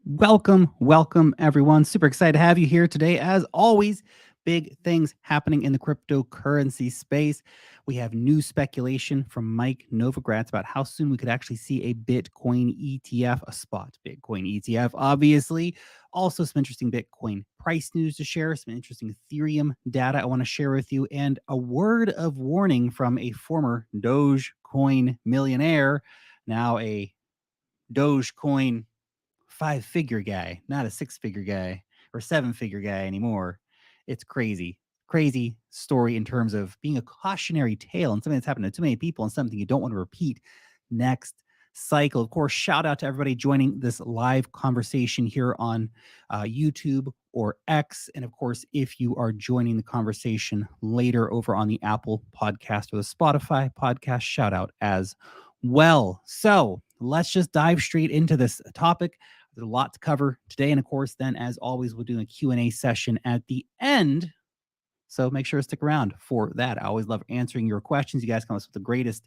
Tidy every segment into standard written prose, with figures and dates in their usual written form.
Welcome, everyone. Super excited to have you here today. As always, big things happening in the cryptocurrency space. We have new speculation from Mike Novogratz about how soon we could actually see a Bitcoin ETF, a spot Bitcoin ETF, obviously. Also, some interesting Bitcoin price news to share, some interesting Ethereum data I want to share with you, and a word of warning from a former Dogecoin millionaire, now a Dogecoin five-figure guy, not a six-figure guy or seven-figure guy anymore. It's crazy. Crazy story in terms of being a cautionary tale and something that's happened to too many people and something you don't want to repeat next cycle. Of course, shout out to everybody joining this live conversation here on YouTube or X. And of course, if you are joining the conversation later over on the Apple podcast or the Spotify podcast, shout out as well. So let's just dive straight into this topic. There's a lot to cover today. And of course, then as always, we'll do a Q&A session at the end. So make sure to stick around for that. I always love answering your questions. You guys come up with the greatest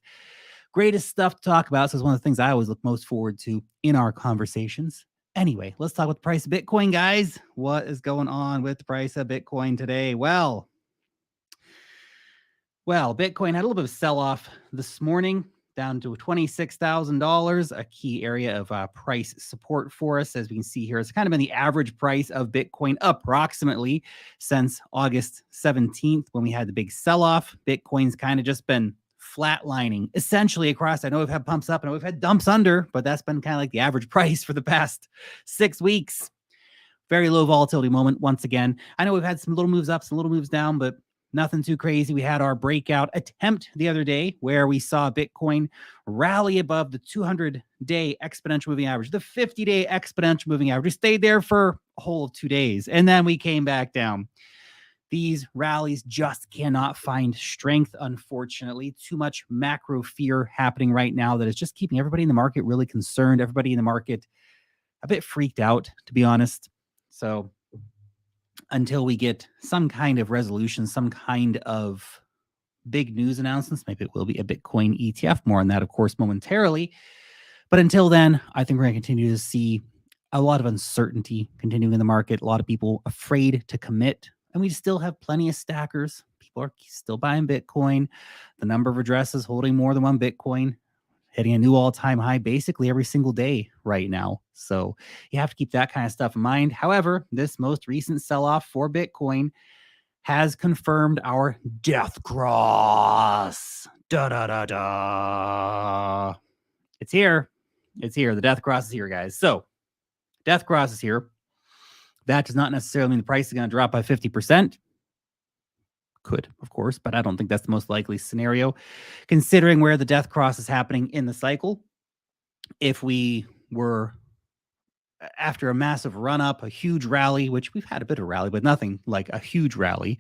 stuff to talk about. So it's one of the things I always look most forward to in our conversations. Anyway, let's talk about the price of Bitcoin, guys. What is going on with the price of Bitcoin today? Well, Bitcoin had a little bit of a sell-off this morning, down to $26,000, a key area of price support for us. As we can see here, it's kind of been the average price of Bitcoin approximately since August 17th when we had the big sell-off. Bitcoin's kind of just been flatlining essentially across. I know we've had pumps up and we've had dumps under, but that's been kind of like the average price for the past 6 weeks. Very low volatility moment once again. I know we've had some little moves up, some little moves down, but nothing too crazy. We had our breakout attempt the other day where we saw Bitcoin rally above the 200-day exponential moving average, the 50-day exponential moving average. We stayed there for a whole of 2 days, and then we came back down. These rallies just cannot find strength, unfortunately. Too much macro fear happening right now that is just keeping everybody in the market really concerned, everybody in the market a bit freaked out, to be honest. So until we get some kind of resolution, some kind of big news announcements, maybe it will be a Bitcoin ETF. More on that, of course, momentarily. But until then, I think we're going to continue to see a lot of uncertainty continuing in the market, a lot of people afraid to commit. And we still have plenty of stackers. People are still buying Bitcoin. The number of addresses holding more than one Bitcoin hitting a new all-time high basically every single day right now. So you have to keep that kind of stuff in mind. However, this most recent sell-off for Bitcoin has confirmed our death cross. Da da da da. It's here. It's here. The death cross is here, guys. So death cross is here. That does not necessarily mean the price is going to drop by 50%. Could, of course, but I don't think that's the most likely scenario, considering where the death cross is happening in the cycle. If we were after a massive run up, a huge rally, which we've had a bit of rally, but nothing like a huge rally,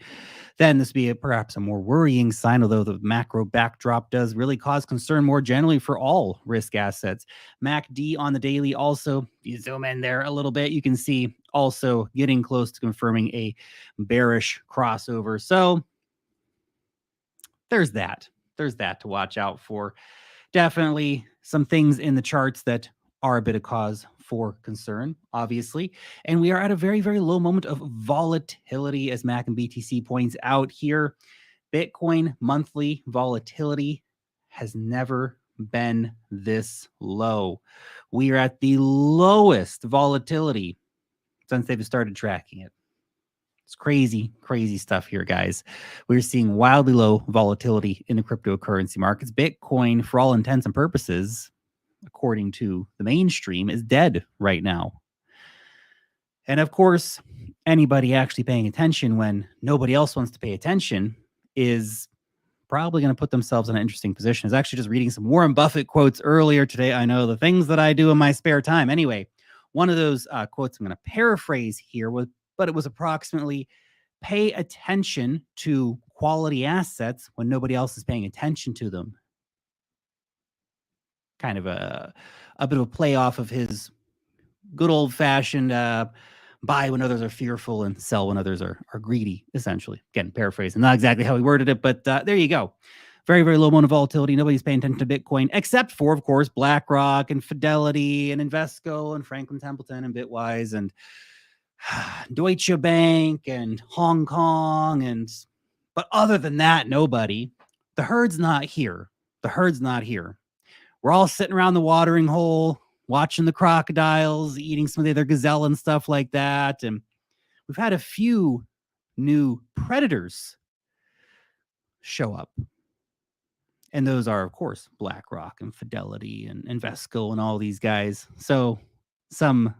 then this would be perhaps a more worrying sign, although the macro backdrop does really cause concern more generally for all risk assets. MACD on the daily also, if you zoom in there a little bit, you can see also getting close to confirming a bearish crossover. So there's that. There's that to watch out for. Definitely some things in the charts that are a bit of cause for concern, obviously. And we are at a very, very low moment of volatility, as Mac and BTC points out here. Bitcoin monthly volatility has never been this low. We are at the lowest volatility since they've started tracking it. It's crazy, crazy stuff here, guys. We're seeing wildly low volatility in the cryptocurrency markets. Bitcoin, for all intents and purposes, according to the mainstream, is dead right now. And of course, anybody actually paying attention when nobody else wants to pay attention is probably going to put themselves in an interesting position. I was actually just reading some Warren Buffett quotes earlier today. I know the things that I do in my spare time. Anyway, one of those quotes I'm going to paraphrase here was, but it was approximately, pay attention to quality assets when nobody else is paying attention to them. Kind of a bit of a play off of his good old fashioned buy when others are fearful and sell when others are greedy, essentially. Again, paraphrasing, not exactly how he worded it, but there you go. Very, very low amount of volatility. Nobody's paying attention to Bitcoin, except for, of course, BlackRock and Fidelity and Invesco and Franklin Templeton and Bitwise and Deutsche Bank and Hong Kong. But other than that, nobody. The herd's not here. The herd's not here. We're all sitting around the watering hole, watching the crocodiles, eating some of their gazelle and stuff like that. And we've had a few new predators show up. And those are, of course, BlackRock and Fidelity and Invesco and all these guys. So some,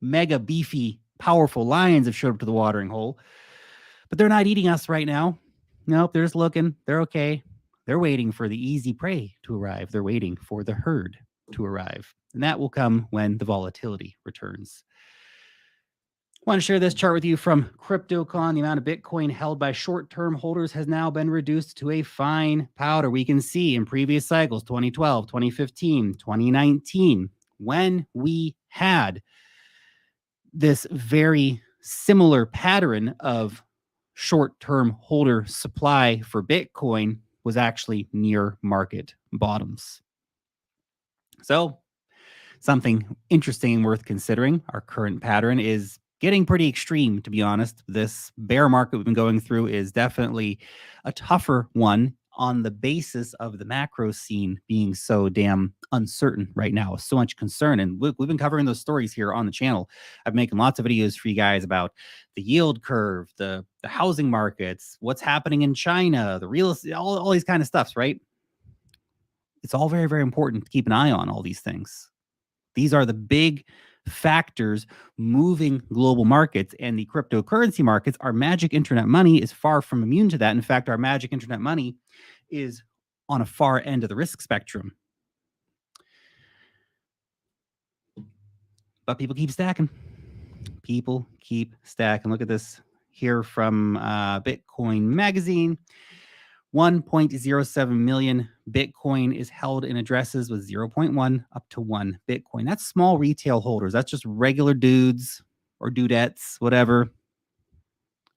mega beefy, powerful lions have showed up to the watering hole, but they're not eating us right now. Nope, they're just looking. They're okay. They're waiting for the easy prey to arrive. They're waiting for the herd to arrive. And that will come when the volatility returns. I want to share this chart with you from CryptoCon. The amount of Bitcoin held by short-term holders has now been reduced to a fine powder. We can see in previous cycles, 2012, 2015, 2019, when we had this very similar pattern of short-term holder supply for Bitcoin was actually near market bottoms. So something interesting and worth considering. Our current pattern is getting pretty extreme, to be honest. This bear market we've been going through is definitely a tougher one on the basis of the macro scene being so damn uncertain right now, so much concern. And we've been covering those stories here on the channel. I've been making lots of videos for you guys about the yield curve, the housing markets, what's happening in China, the real estate, all these kind of stuffs, right? It's all very, very important to keep an eye on all these things. These are the big factors moving global markets, and the cryptocurrency markets. Our magic internet money is far from immune to that. In fact, our magic internet money is on a far end of the risk spectrum. But people keep stacking. People keep stacking. Look at this here from Bitcoin Magazine. 1.07 million Bitcoin is held in addresses with 0.1 up to 1 Bitcoin. That's small retail holders. That's just regular dudes or dudettes, whatever,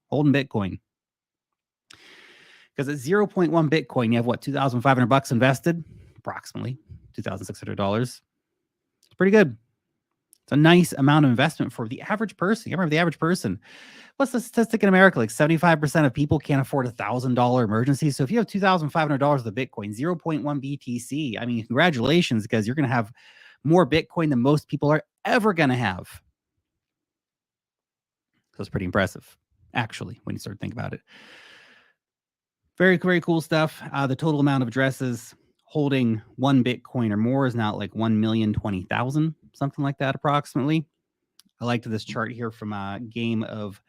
holding Bitcoin. Because at 0.1 Bitcoin, you have what, $2,500 invested? Approximately $2,600. It's pretty good. It's a nice amount of investment for the average person. You remember the average person. What's the statistic in America? Like 75% of people can't afford $1,000 emergency. So if you have $2,500 of the Bitcoin, 0.1 BTC, I mean, congratulations, because you're going to have more Bitcoin than most people are ever going to have. So it's pretty impressive, actually, when you start to think about it. Very, very cool stuff. The total amount of addresses holding 1 Bitcoin or more is now like 1,020,000, something like that, approximately. I liked this chart here from a Game of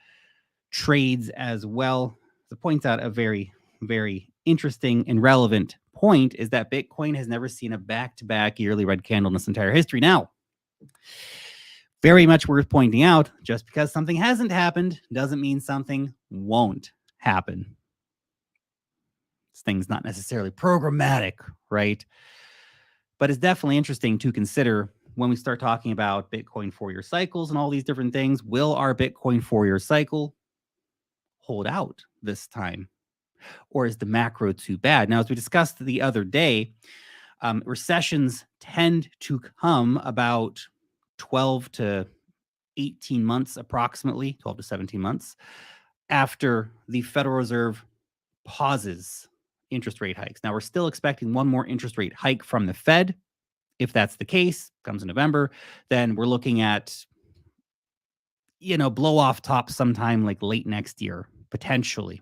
Trades as well. It points out a very, very interesting and relevant point is that Bitcoin has never seen a back-to-back yearly red candle in its entire history. Now, very much worth pointing out, just because something hasn't happened doesn't mean something won't happen. This thing's not necessarily programmatic, right? But it's definitely interesting to consider when we start talking about Bitcoin 4-year cycles and all these different things. Will our Bitcoin 4-year cycle hold out this time? Or is the macro too bad? Now, as we discussed the other day, recessions tend to come about 12 to 18 months, approximately 12 to 17 months after the Federal Reserve pauses interest rate hikes. Now, we're still expecting one more interest rate hike from the Fed. If that's the case, comes in November, then we're looking at, blow off top sometime like late next year, potentially.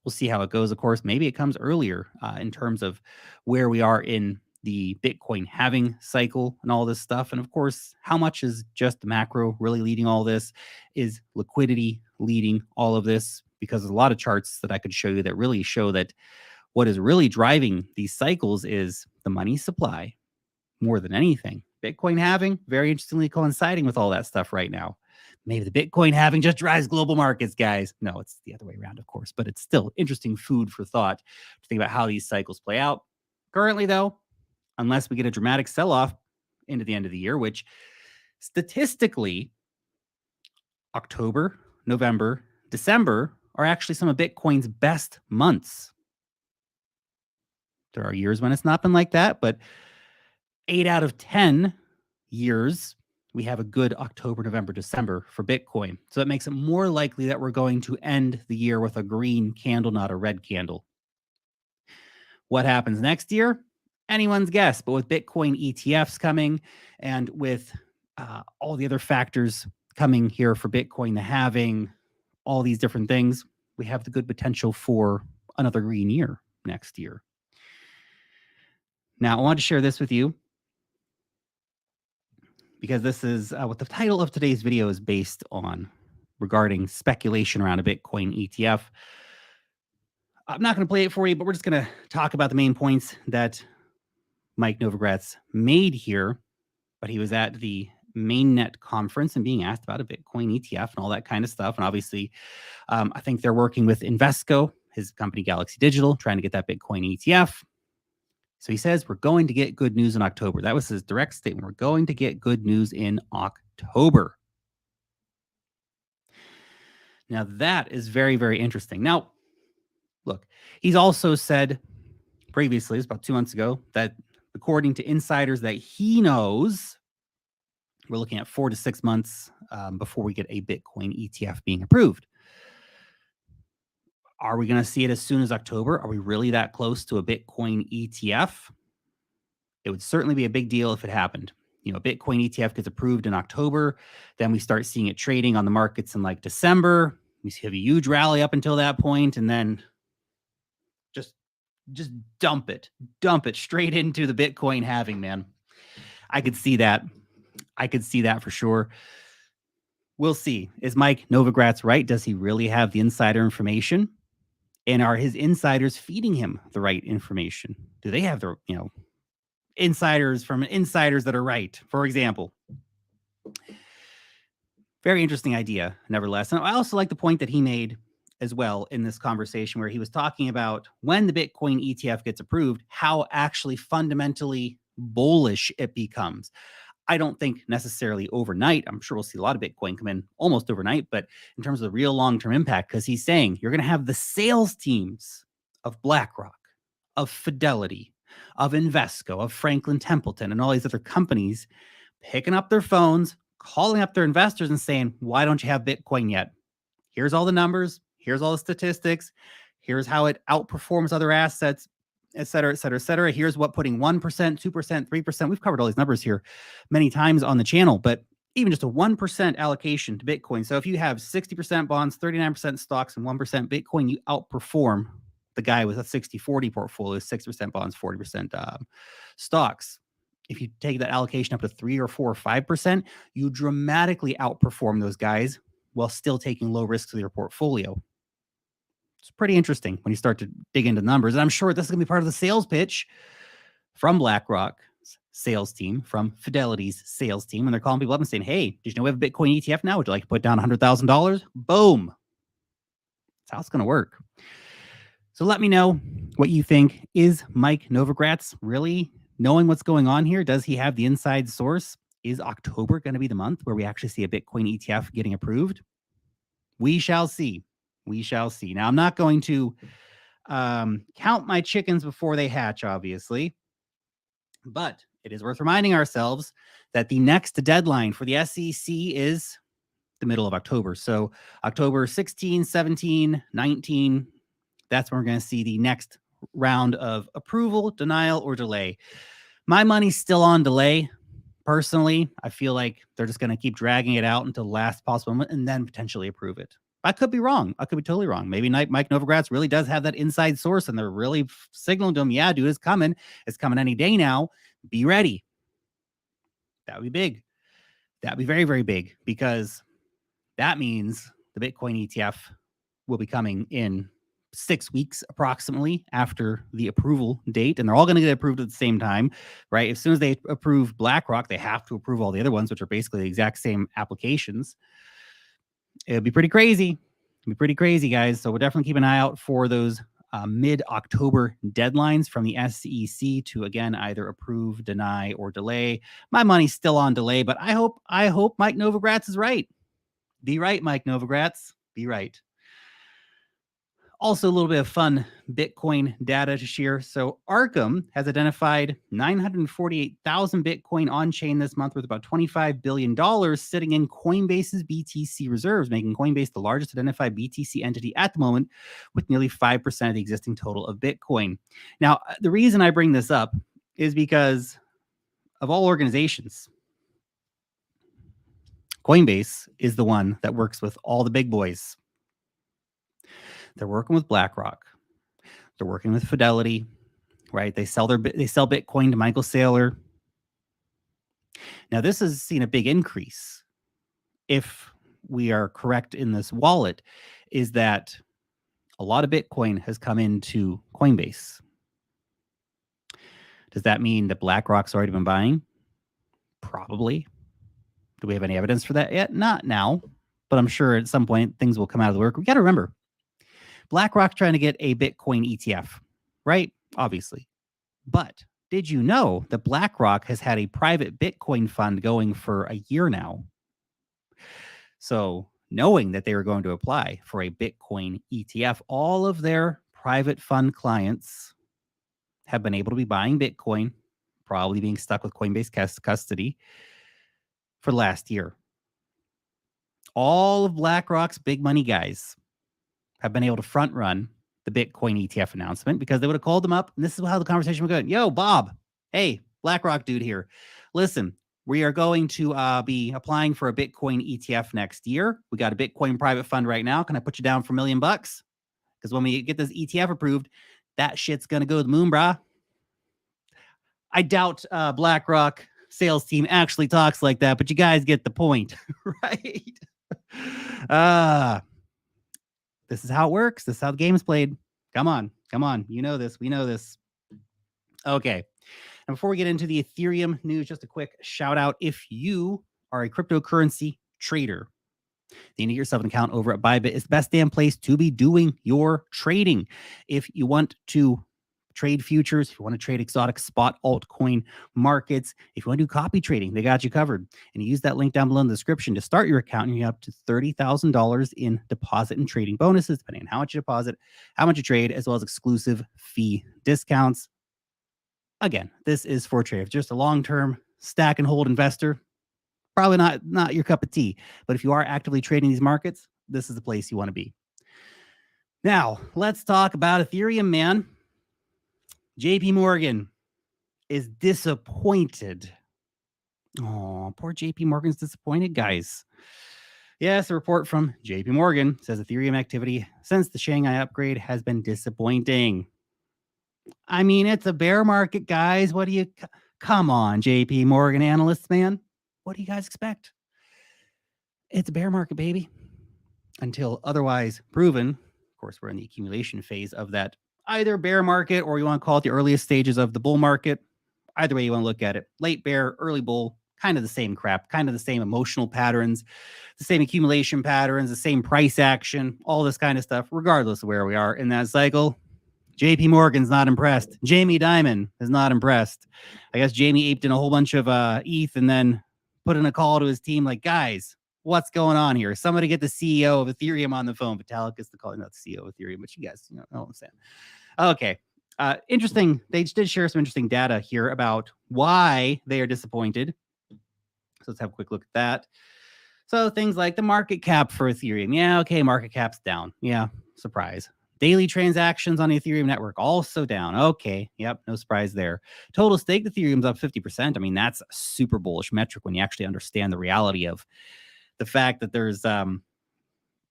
We'll see how it goes. Of course, maybe it comes earlier in terms of where we are in the Bitcoin halving cycle and all this stuff. And of course, how much is just the macro really leading all this? Is liquidity leading all of this? Because there's a lot of charts that I could show you that really show that what is really driving these cycles is the money supply more than anything. Bitcoin halving, very interestingly coinciding with all that stuff right now. Maybe the Bitcoin halving just drives global markets, guys. No, it's the other way around, of course, but it's still interesting food for thought to think about how these cycles play out. Currently, though, unless we get a dramatic sell-off into the end of the year, which statistically, October, November, December are actually some of Bitcoin's best months. There are years when it's not been like that, but 8 out of 10 years, we have a good October, November, December for Bitcoin. So it makes it more likely that we're going to end the year with a green candle, not a red candle. What happens next year? Anyone's guess. But with Bitcoin ETFs coming and with all the other factors coming here for Bitcoin, the halving, all these different things, we have the good potential for another green year next year. Now, I want to share this with you because this is what the title of today's video is based on regarding speculation around a Bitcoin ETF. I'm not going to play it for you, but we're just going to talk about the main points that Mike Novogratz made here. But he was at the Mainnet conference and being asked about a Bitcoin ETF and all that kind of stuff. And obviously, I think they're working with Invesco, his company Galaxy Digital, trying to get that Bitcoin ETF. So he says, we're going to get good news in October. That was his direct statement. We're going to get good news in October. Now, that is very, very interesting. Now, look, he's also said previously, it was about 2 months ago, that according to insiders that he knows, we're looking at 4 to 6 months before we get a Bitcoin ETF being approved. Are we going to see it as soon as October? Are we really that close to a Bitcoin ETF? It would certainly be a big deal if it happened. You know, Bitcoin ETF gets approved in October. Then we start seeing it trading on the markets in like December. We see a huge rally up until that point, and then just dump it straight into the Bitcoin halving, man. I could see that. I could see that for sure. We'll see. Is Mike Novogratz right? Does he really have the insider information? And are his insiders feeding him the right information? Do they have the, insiders from insiders that are right? For example, very interesting idea, nevertheless. And I also like the point that he made as well in this conversation where he was talking about when the Bitcoin ETF gets approved, how actually fundamentally bullish it becomes. I don't think necessarily overnight. I'm sure we'll see a lot of Bitcoin come in almost overnight, but in terms of the real long-term impact, because he's saying you're going to have the sales teams of BlackRock, of Fidelity, of Invesco, of Franklin Templeton, and all these other companies picking up their phones, calling up their investors and saying, why don't you have Bitcoin yet? Here's all the numbers. Here's all the statistics. Here's how it outperforms other assets, et cetera, et cetera, et cetera. Here's what putting 1%, 2%, 3%. We've covered all these numbers here many times on the channel, but even just a 1% allocation to Bitcoin. So if you have 60% bonds, 39% stocks, and 1% Bitcoin, you outperform the guy with a 60-40 portfolio, 6% bonds, 40% stocks. If you take that allocation up to 3 or 4 or 5%, you dramatically outperform those guys while still taking low risks with your portfolio. It's pretty interesting when you start to dig into numbers. And I'm sure this is going to be part of the sales pitch from BlackRock's sales team, from Fidelity's sales team. And they're calling people up and saying, hey, did you know we have a Bitcoin ETF now? Would you like to put down $100,000? Boom. That's how it's going to work. So let me know what you think. Is Mike Novogratz really knowing what's going on here? Does he have the inside source? Is October going to be the month where we actually see a Bitcoin ETF getting approved? We shall see. We shall see. Now, I'm not going to count my chickens before they hatch, obviously, but it is worth reminding ourselves that the next deadline for the SEC is the middle of October. So October 16, 17, 19, that's when we're going to see the next round of approval, denial, or delay. My money's still on delay. Personally, I feel like they're just going to keep dragging it out until the last possible moment and then potentially approve it. I could be wrong. I could be totally wrong. Maybe Mike Novogratz really does have that inside source and they're really signaling to him, yeah, dude, it's coming. It's coming any day now. Be ready. That would be big. That would be very, very big because that means the Bitcoin ETF will be coming in 6 weeks approximately after the approval date. And they're all going to get approved at the same time, right? As soon as they approve BlackRock, they have to approve all the other ones, which are basically the exact same applications. It'd be pretty crazy. It'd be pretty crazy, guys. So we'll definitely keep an eye out for those mid-October deadlines from the SEC to, again, either approve, deny, or delay. My money's still on delay, but I hope Mike Novogratz is right. Be right, Mike Novogratz. Be right. Also, a little bit of fun Bitcoin data to share. So, Arkham has identified 948,000 Bitcoin on chain this month, with about $25 billion sitting in Coinbase's BTC reserves, making Coinbase the largest identified BTC entity at the moment, with nearly 5% of the existing total of Bitcoin. Now, the reason I bring this up is because of all organizations, Coinbase is the one that works with all the big boys. They're working with BlackRock. They're working with Fidelity, right? They sell Bitcoin to Michael Saylor. Now, this has seen a big increase. If we are correct in this wallet, is that a lot of Bitcoin has come into Coinbase. Does that mean that BlackRock's already been buying? Probably. Do we have any evidence for that yet? Not now, but I'm sure at some point things will come out of the work. We got to remember, BlackRock's trying to get a Bitcoin ETF, right? Obviously. But did you know that BlackRock has had a private Bitcoin fund going for a year now? So, knowing that they were going to apply for a Bitcoin ETF, all of their private fund clients have been able to be buying Bitcoin, probably being stuck with Coinbase custody for the last year. All of BlackRock's big money guys have been able to front run the Bitcoin ETF announcement, because they would have called them up, and this is how the conversation would go. Yo, Bob, hey, BlackRock dude here. Listen, we are going to be applying for a Bitcoin ETF next year. We got a Bitcoin private fund right now. Can I put you down for $1 million? Because when we get this ETF approved, that shit's going to go to the moon, brah. I doubt BlackRock sales team actually talks like that, but you guys get the point, right? This is how it works. This is how the game is played. Come on. You know this. We know this. Okay. And before we get into the Ethereum news, just a quick shout out. If you are a cryptocurrency trader, you need yourself an account over at BYBIT. It's the best damn place to be doing your trading. If you want to trade futures, if you want to trade exotic spot altcoin markets, if you want to do copy trading, they got you covered. And you use that link down below in the description to start your account, and you have up to $30,000 in deposit and trading bonuses, depending on how much you deposit, how much you trade, as well as exclusive fee discounts. Again, this is for traders, just a long-term stack and hold investor. Probably not your cup of tea, but if you are actively trading these markets, this is the place you want to be. Now, let's talk about Ethereum, man. JP Morgan is disappointed. Oh, poor JP Morgan's disappointed, guys. Yes, a report from JP Morgan says Ethereum activity since the Shanghai upgrade has been disappointing. I mean, it's a bear market, guys. What do you... Come on, JP Morgan analysts, man. What do you guys expect? It's a bear market, baby. Until otherwise proven. Of course, we're in the accumulation phase of that either bear market, or you want to call it the earliest stages of the bull market. Either way you want to look at it. Late bear, early bull, kind of the same crap, kind of the same emotional patterns, the same accumulation patterns, the same price action, all this kind of stuff, regardless of where we are in that cycle. JP Morgan's not impressed. Jamie Dimon is not impressed. I guess Jamie aped in a whole bunch of ETH and then put in a call to his team like, guys, what's going on here? Somebody get the CEO of Ethereum on the phone. Vitalik is the call, not the CEO of Ethereum, but you guys know what I'm saying. Okay. Interesting. They did share some interesting data here about why they are disappointed. So let's have a quick look at that. So things like the market cap for Ethereum. Yeah, okay, market cap's down. Yeah, surprise. Daily transactions on the Ethereum network also down. Okay, yep, no surprise there. Total staked Ethereum's up 50%. I mean, that's a super bullish metric when you actually understand the reality of the fact that there's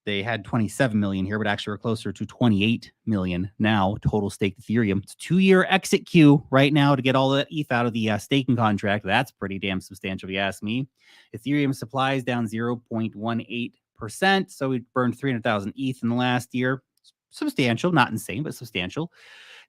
they had 27 million here, but actually we're closer to 28 million now total staked Ethereum. It's a 2-year exit queue right now to get all that ETH out of the staking contract. That's pretty damn substantial, if you ask me. Ethereum supply is down 0.18%, so we burned 300,000 ETH in the last year. Substantial, not insane, but substantial.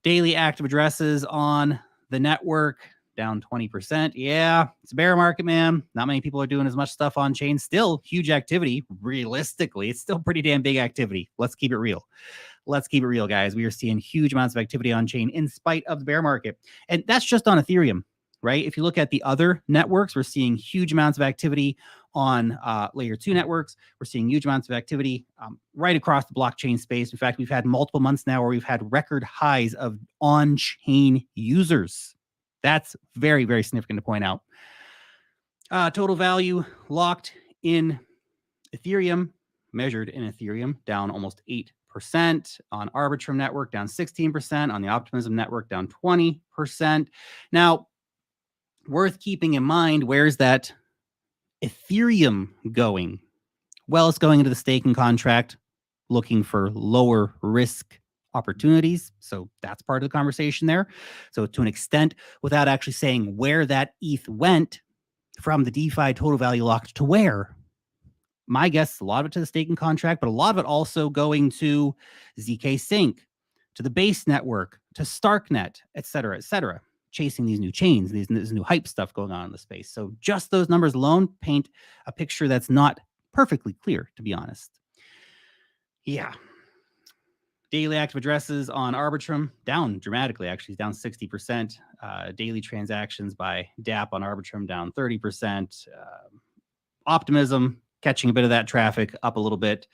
Daily active addresses on the network down 20%. Yeah, it's a bear market, man. Not many people are doing as much stuff on chain. Still huge activity. Realistically, it's still pretty damn big activity. Let's keep it real. Let's keep it real, guys. We are seeing huge amounts of activity on chain in spite of the bear market. And that's just on Ethereum. right? If you look at the other networks, we're seeing huge amounts of activity on layer 2 networks. We're seeing huge amounts of activity right across the blockchain space. In fact, we've had multiple months now where we've had record highs of on-chain users. That's very, very significant to point out. Total value locked in Ethereum, measured in Ethereum, down almost 8%. On Arbitrum network, down 16%. On the Optimism network, down 20%. Now, worth keeping in mind, where's that Ethereum going? Well, it's going into the staking contract, looking for lower risk opportunities. So that's part of the conversation there. So to an extent, without actually saying where that ETH went from the DeFi total value locked to where, my guess, a lot of it to the staking contract, but a lot of it also going to ZK Sync, to the base network, to Starknet, et cetera, chasing these new chains, this new hype stuff going on in the space. So just those numbers alone paint a picture that's not perfectly clear, to be honest. Yeah. Daily active addresses on Arbitrum down dramatically, actually, down 60%. Daily transactions by DApp on Arbitrum down 30%. Optimism catching a bit of that traffic up a little bit,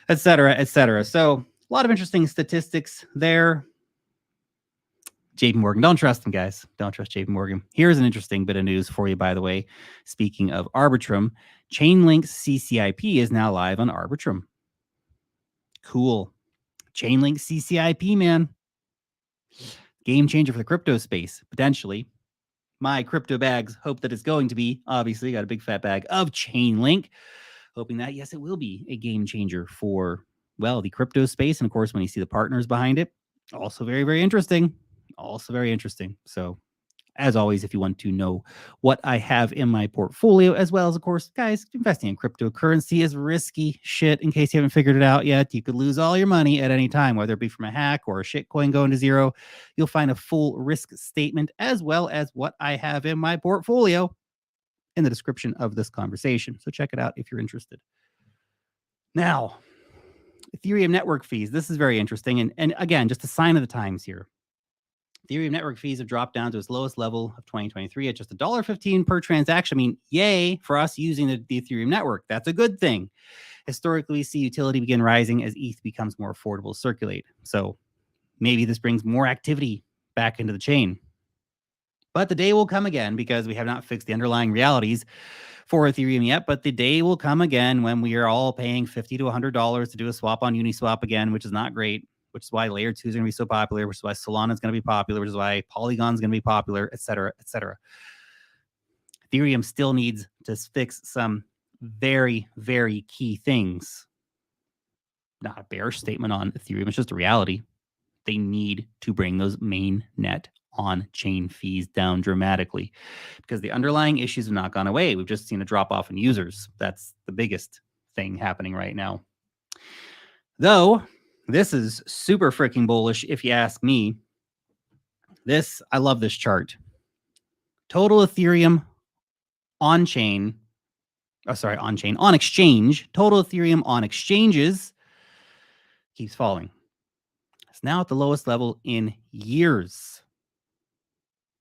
et cetera. So a lot of interesting statistics there. JP Morgan, don't trust them, guys. Don't trust JP Morgan. Here's an interesting bit of news for you, by the way. Speaking of Arbitrum, Chainlink's CCIP is now live on Arbitrum. Cool. Chainlink CCIP, man. Game changer for the crypto space, potentially. My crypto bags hope that it's going to be. Obviously, got a big fat bag of Chainlink. Hoping that, yes, it will be a game changer for, well, the crypto space. And of course, when you see the partners behind it, also very, very interesting. So as always, if you want to know what I have in my portfolio, as well as, of course, guys, investing in cryptocurrency is risky shit. In case you haven't figured it out yet, you could lose all your money at any time, whether it be from a hack or a shitcoin going to zero. You'll find a full risk statement as well as what I have in my portfolio in the description of this conversation. So check it out if you're interested. Now, Ethereum network fees. This is very interesting. And again, just a sign of the times here. Ethereum network fees have dropped down to its lowest level of 2023 at just $1.15 per transaction. I mean, yay for us using the Ethereum network. That's a good thing. Historically, we see utility begin rising as ETH becomes more affordable to circulate. So maybe this brings more activity back into the chain. But the day will come again, because we have not fixed the underlying realities for Ethereum yet. But the day will come again when we are all paying $50 to $100 to do a swap on Uniswap again, which is not great. Which is why layer 2 is going to be so popular, which is why Solana is going to be popular, which is why Polygon is going to be popular, et cetera. Ethereum still needs to fix some very, very key things. Not a bearish statement on Ethereum. It's just a reality. They need to bring those main net on-chain fees down dramatically, because the underlying issues have not gone away. We've just seen a drop off in users. That's the biggest thing happening right now. Though, this is super freaking bullish if you ask me. I love this chart. Total Ethereum on exchange. Total Ethereum on exchanges keeps falling. It's now at the lowest level in years.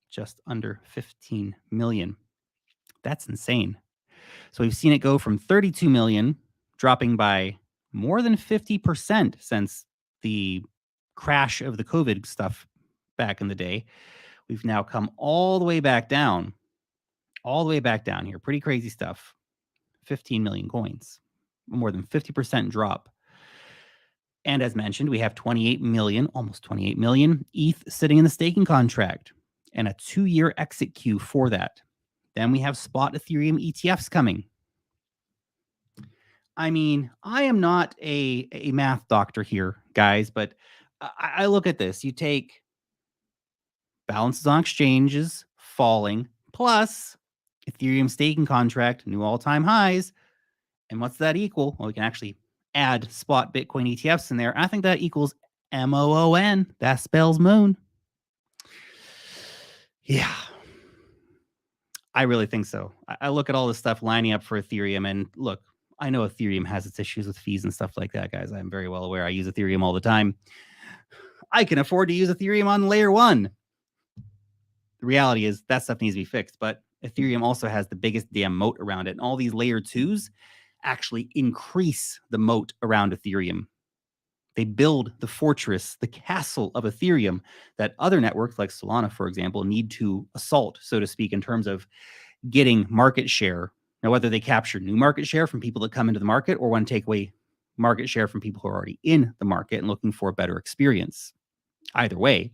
Just under 15 million. That's insane. So we've seen it go from 32 million, dropping by more than 50% since the crash of the COVID stuff back in the day. We've now come all the way back down here. Pretty crazy stuff. 15 million coins, more than 50% drop. And as mentioned, we have 28 million, almost 28 million ETH sitting in the staking contract and a 2-year exit queue for that. Then we have spot Ethereum ETFs coming. I mean, I am not a math doctor here, guys, but I look at this. You take balances on exchanges falling, plus Ethereum staking contract, new all-time highs. And what's that equal? Well, we can actually add spot Bitcoin ETFs in there. I think that equals MOON. That spells moon. Yeah. I really think so. I look at all this stuff lining up for Ethereum, and look, I know Ethereum has its issues with fees and stuff like that, guys. I'm very well aware. I use Ethereum all the time. I can afford to use Ethereum on layer 1. The reality is that stuff needs to be fixed, but Ethereum also has the biggest damn moat around it. And all these layer twos actually increase the moat around Ethereum. They build the fortress, the castle of Ethereum that other networks like Solana, for example, need to assault, so to speak, in terms of getting market share. Now, whether they capture new market share from people that come into the market or want to take away market share from people who are already in the market and looking for a better experience. Either way,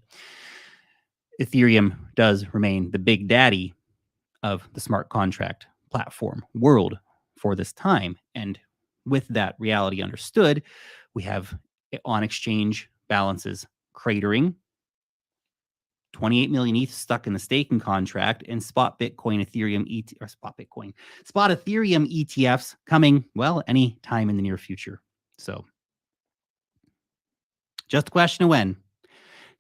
Ethereum does remain the big daddy of the smart contract platform world for this time. And with that reality understood, we have on exchange balances cratering, 28 million ETH stuck in the staking contract, and spot Ethereum ETFs coming, well, any time in the near future. So just a question of when.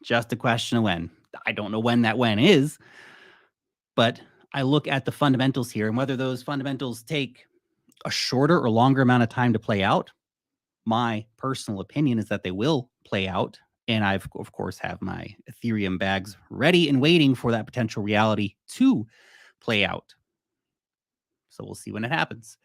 Just a question of when. I don't know when that when is, but I look at the fundamentals here and whether those fundamentals take a shorter or longer amount of time to play out. My personal opinion is that they will play out. And I've, of course, have my Ethereum bags ready and waiting for that potential reality to play out. So we'll see when it happens.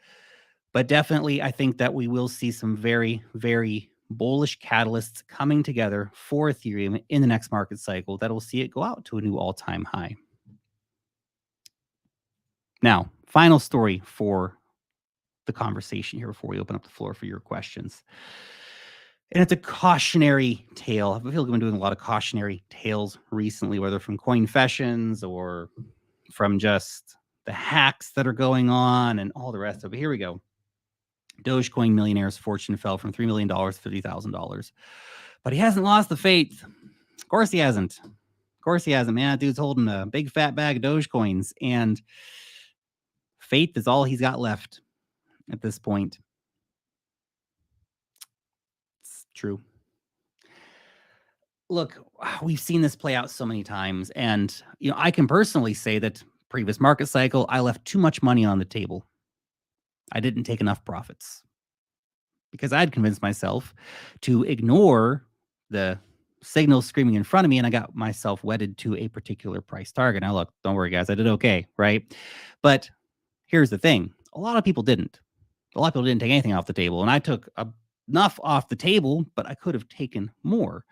But definitely, I think that we will see some very, very bullish catalysts coming together for Ethereum in the next market cycle that will see it go out to a new all-time high. Now, final story for the conversation here before we open up the floor for your questions. And it's a cautionary tale. I feel like we've been doing a lot of cautionary tales recently, whether from Coinfessions or from just the hacks that are going on and all the rest of it. Here we go. Dogecoin millionaire's fortune fell from $3 million to $50,000. But he hasn't lost the faith. Of course he hasn't. Of course he hasn't, man. That dude's holding a big fat bag of Dogecoins. And faith is all he's got left at this point. It's true. Look, we've seen this play out so many times. And, I can personally say that previous market cycle, I left too much money on the table. I didn't take enough profits because I'd convinced myself to ignore the signals screaming in front of me, and I got myself wedded to a particular price target. Now, look, don't worry, guys. I did okay, right? But here's the thing. A lot of people didn't. A lot of people didn't take anything off the table, and I took enough off the table, but I could have taken more.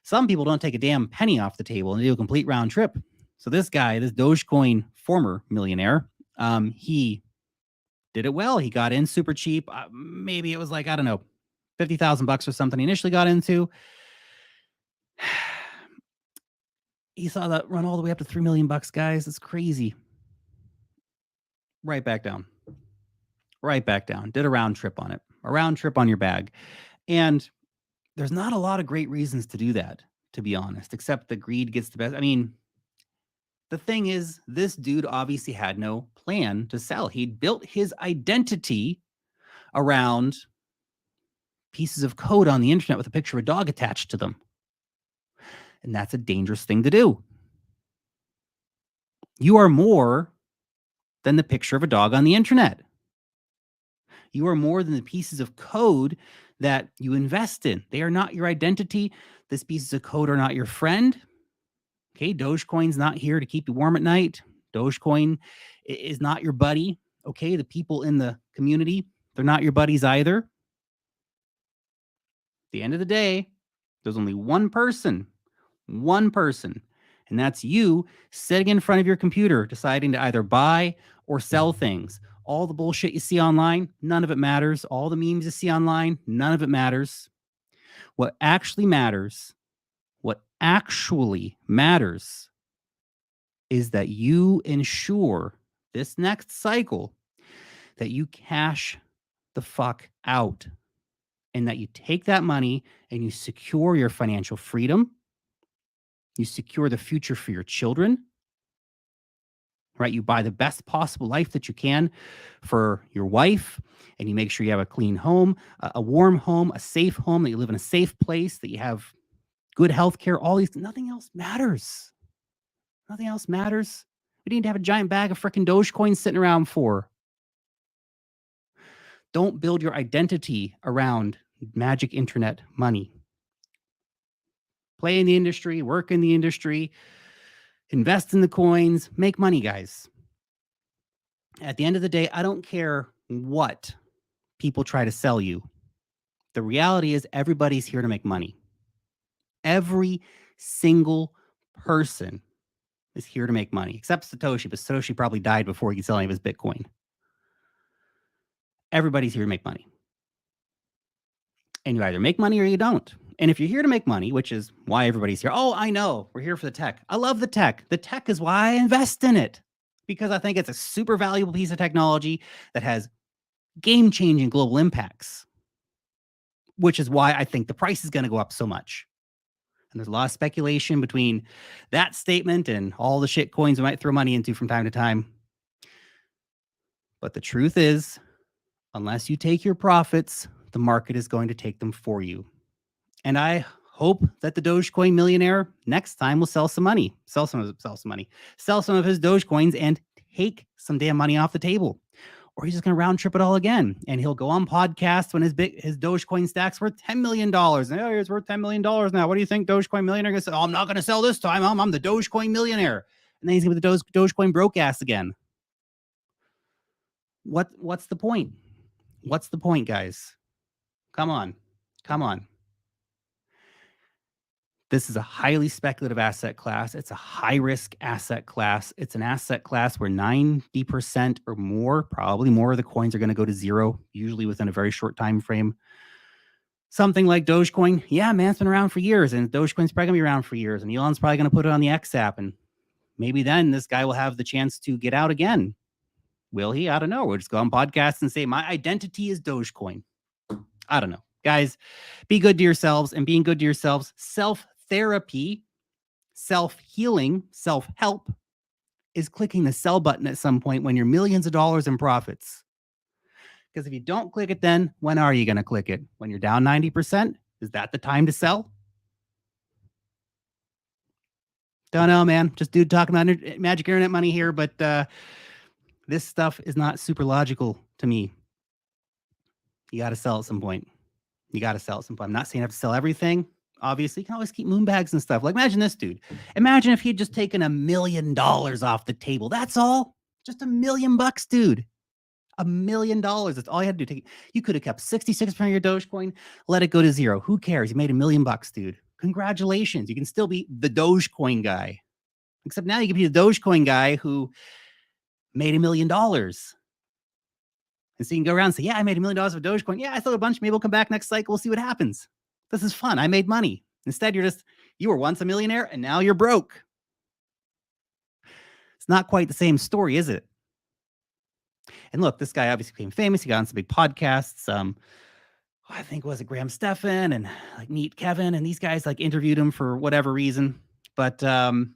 Some people don't take a damn penny off the table and do a complete round trip. So this guy, this Dogecoin former millionaire, he did it well. He got in super cheap. Maybe it was like, I don't know, $50,000 or something he initially got into. He saw that run all the way up to $3 million, guys. It's crazy. Right back down. Right back down. Did a round trip on it. A round trip on your bag. And there's not a lot of great reasons to do that, to be honest, except the greed gets the best. I mean, the thing is, this dude obviously had no plan to sell. He'd built his identity around pieces of code on the internet with a picture of a dog attached to them. And that's a dangerous thing to do. You are more than the picture of a dog on the internet. You are more than the pieces of code that you invest in. They are not your identity. These pieces of code are not your friend. Okay, Dogecoin's not here to keep you warm at night. Dogecoin is not your buddy. Okay, the people in the community, they're not your buddies either. At the end of the day, there's only one person, and that's you sitting in front of your computer deciding to either buy or sell things. All the bullshit you see online, none of it matters. All the memes you see online, none of it matters. What actually matters is that you ensure this next cycle that you cash the fuck out and that you take that money and you secure your financial freedom. You secure the future for your children, right? You buy the best possible life that you can for your wife, and you make sure you have a clean home, a warm home, a safe home, that you live in a safe place, that you have good health care. All these, nothing else matters. Nothing else matters. We need to have a giant bag of freaking Dogecoin sitting around for. Don't build your identity around magic internet money. Play in the industry, work in the industry, Invest in the coins, make money, guys. At the end of the day, I don't care what people try to sell you. The reality is everybody's here to make money. Every single person is here to make money, except Satoshi, but Satoshi probably died before he could sell any of his Bitcoin. Everybody's here to make money. And you either make money or you don't. And if you're here to make money, which is why everybody's here. Oh, I know. We're here for the tech. I love the tech. The tech is why I invest in it, because I think it's a super valuable piece of technology that has game-changing global impacts, which is why I think the price is going to go up so much. And there's a lot of speculation between that statement and all the shit coins we might throw money into from time to time. But the truth is, unless you take your profits, the market is going to take them for you. And I hope that the Dogecoin millionaire next time will sell some money, sell some of his Dogecoins and take some damn money off the table. Or he's just going to round trip it all again. And he'll go on podcasts when his Dogecoin stack's worth $10 million. And it's worth $10 million now. What do you think, Dogecoin millionaire? Gonna say, I'm not going to sell this time. I'm the Dogecoin millionaire. And then he's going to be the Dogecoin broke ass again. What's the point? What's the point, guys? Come on. This is a highly speculative asset class. It's a high-risk asset class. It's an asset class where 90% or more, probably more of the coins are going to go to zero, usually within a very short time frame. Something like Dogecoin, yeah, man, it's been around for years, and Dogecoin's probably going to be around for years, and Elon's probably going to put it on the X app, and maybe then this guy will have the chance to get out again. Will he? I don't know. We'll just go on podcasts and say, my identity is Dogecoin. I don't know. Guys, be good to yourselves, and being good to yourselves, self-therapy, self-healing, self-help is clicking the sell button at some point when you're millions of dollars in profits. Because if you don't click it, then when are you going to click it? When you're down 90%? Is that the time to sell? Don't know, man. Just dude talking about magic internet money here, but this stuff is not super logical to me. You got to sell at some point. I'm not saying you have to sell everything. Obviously, you can always keep moonbags and stuff. Like, imagine this dude. Imagine if he'd just taken $1 million off the table. That's all. Just $1 million, dude. $1 million. That's all you had to do. You could have kept 66% of your Dogecoin, let it go to zero. Who cares? You made $1 million, dude. Congratulations. You can still be the Dogecoin guy. Except now you can be the Dogecoin guy who made $1 million. And so you can go around and say, yeah, I made $1 million with Dogecoin. Yeah, I sold a bunch. Maybe we'll come back next cycle. We'll see what happens. This is fun. I made money. Instead, you were once a millionaire and now you're broke. It's not quite the same story, is it? And look, this guy obviously became famous. He got on some big podcasts. I think was it Graham Stephan and like Meet Kevin, and these guys like interviewed him for whatever reason. But the